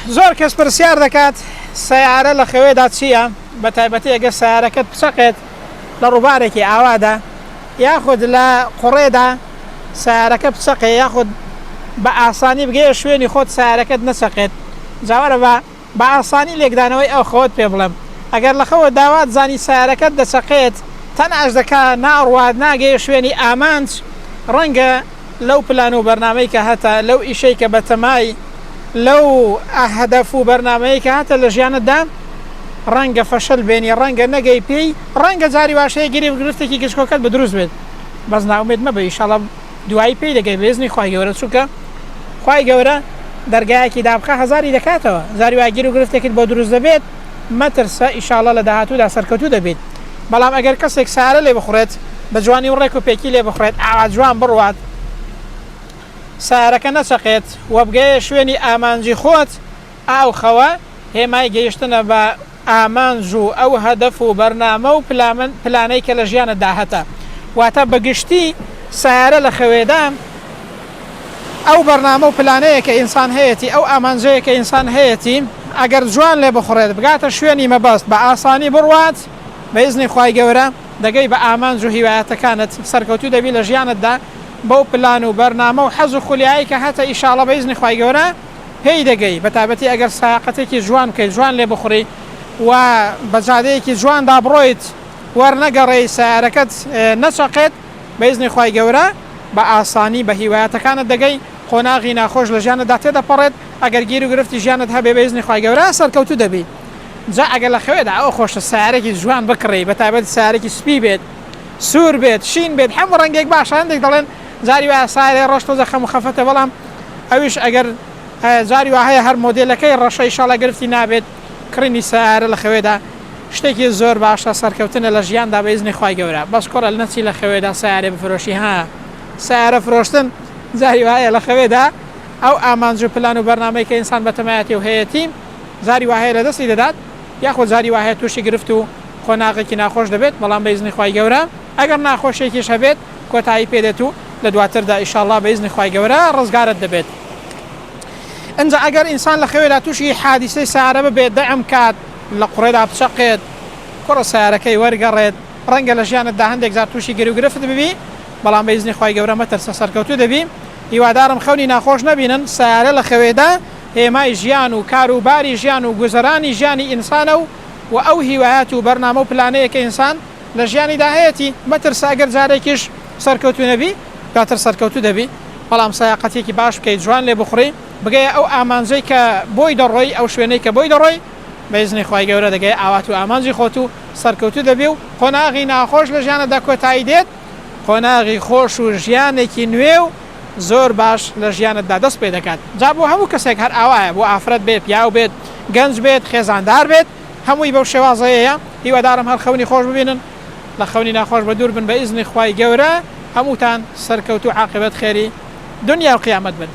زۆر کەس پرسیار دەکات سەیارە لە خەوێدا چییە؟ بە تایبەتی ئەگەر سەیارەکەت بچەقێت لە ڕووبارێکی ئاوادا یاخود لە قوڕێدا سەیارەکە بچەقێ یاخود بە ئاسانی بگەیە شوێنی خۆت سەیارەکەت نەچەقێت، جاوەرە بە ئاسانی لێکدانەوەی ئەو خەوت پێ بڵێم ئەگەر لە خەوە داوات زانی سەیارەکەت دەچەقێت تەناش دەکا ناڕوات ناگەیە شوێنی ئامانج، ڕەنگە لەو پلان و بەرنامەی کە هەتا لەو ئیشەی کە بەتەمای لەو ئەهدەف و بەرنامەیە کە هاتە لە ژیانتدا ڕەنگە فەشەل بێنی، ڕەنگە نەگەی پێی، ڕەنگە جاری واشەیە گیری گرفتێکی گشتکۆکەت بە دروست بێت. بەس ناومێت مەبە، ئیشاڵڵا دوایی پێی دەگەی بێزنی خوای گەورە، چونکە خوای گەورە دەرگایەکی دابخە هەزاری دەکاتەوە، زاری وای گیر و گرفتێکت بۆ دروست دەبێت مەترسە، ئیشاڵڵا لە داهاتوودا سەرکەوتوو دەبێت. بەڵام ئەگەر کەسێک سارە لێ بخورێت بە جوانی و ڕێک و پێکی لێ بخورێت ئاوا جوان بڕوات سارەکە نەچەقێت وە بگەیە شوێنی ئامانجی خۆت، ئاو خەوە هێمای گەیشتنە بە ئامانج و ئەو هەدەف و بەرنامە و پلانەی کە لە ژیانتدا هەتە. واتە بەگشتی سیارە لە خەوێدا ئەو بەرنامە و پلانەیە کە ئینسان هەیەی، ئەو ئامانجەیە کە ئینسان هەیەی، ئەگەر جوان لێ بخڕێت بگاتە شوێنی مەبەست بە ئاسانی بڕوات بە ئیزنی خوای گەورە دەگەی بە ئامانج و هیوایەتەکانت سەرکەوتوو دەبی لە ژیانتدا بەو پلان و بەرنامە و حەز و خولیایی کە هەتە ئیشاڵڵا بە ئیزنی خوای گەورە پێی دەگەی. بە تایبەتی ئەگەر سایقەتێکی جوان بکەیت، جوان لێ بخوڕی و بە جادەیەکی جواندا بڕۆیت وەرنەگەڕێی سیارەکەت نەچەقێت بە ئیزنی خوای گەورە بە ئاسانی بە هیوایەتەکانت دەگەی، قۆناغی ناخۆش لە ژیانتدا تێدەپەڕێت، ئەگەر گیر و گرفتی ژیانت هەبێ بە ئیزنی خوای گەورە سەرکەوتوو دەبی. جا ئەگەر لە خەوێدا ئەو خۆشە سیارێکی جوان بکڕی، بە تایبەت سیارێکی سپی بێت، سوور بێت، شین بێت، هەموو ڕەنگێک باشە، هەندێک دەڵێن زاری وایە سایرێ ڕۆژ تۆزە خەم و خەفەتە، بەڵام ئەویش ئەگەر زاری وا هەیە هەر مۆدێلەکەی ڕەشە ئیشاڵڵا گرفتی نابێت. کڕینی سیارە لە خەوێدا شتێکی زۆر باشە، سەرکەوتنە لە ژیاندا بە ئیزنی خوای گەورە. بەس کۆڕە نەچی لە خەوێدا سیارێ بفرۆشی، ها سیارە فرۆشتن زاری وایە لە خەوێدا ئەو ئامانج و پلان و بەرنامەی کە ئینسان بەتەمایەتی و هەیەی زاری وایە لە دەستی دەدات، یاخۆ زاری وایە تووشی گرفت و خۆناغێکی ناخۆش دەبێت، بەڵام بە ئیزنی خوای گەورە ئەگەر ناخۆشێکیش هەبێت کۆتایی پێدێت و لە دواتردا ئیشاڵڵا بە ئیزنی خوای گەورە ڕزگارت دەبێت. ئەنجا ئەگەر ئینسان لە خەوێدا تووشی حادیسەی سیارە ببێت، دەعم کات لە قوڕێدا بچەقێت، کوڕە سیارەکەی وەرگەڕێت، ڕەنگە لە ژیانتدا هەندێک جار تووشی گیر و گرفت ببی، بەڵام بە ئیزنی خوای گەورە مەترسە سەرکەوتوو دەبی. هیوادارم خەونی ناخۆش نەبینن، سیارە لە خەوێدا هێمای ژیان و کاروباری ژیان و گوزەرانی ژیانی ئینسانە و ئەو هیوایەت و بەرنامە و پلانەیە کە ئینسان لە ژیانیدا هەیەی، مەترسە ئەگەر جارێکیش سەرکەوتوو نەبی کاتر سەرکەوتوو دەبی. بەڵام سایقەتێکی باش بکەیت، جوان لێ بخوڕی، بگەیە ئەو ئامانجەی کە بۆی دەڕۆی، ئەو شوێنەی کە بۆی دەڕۆی بە ئیزنی خوای گەورە دەگەی ئاوات و ئامانجی خۆت و سەرکەوتوو دەبی و قۆناغی ناخۆش لە ژیانتدا کۆتایی دێت، قۆناغی خۆش و ژیانێکی نوێ و زۆر باش لە ژیانتدا دەست پێ دەکات. جا بۆ هەموو کەسێک هەر ئاوایە، بۆ ئافرەت بێت، پیاو بێت، گەنج بێت، خێزاندار بێت، هەمووی بەو شێوازەیەیە. هیوادارم هەر خەونی خۆش ببینن، لە خەونی ناخۆش بە دوور بن بە ئیزنی خوای گەورە، هەمووتان سەرکەوتوو عاقبەت خێری دنیا و قیامەت بن.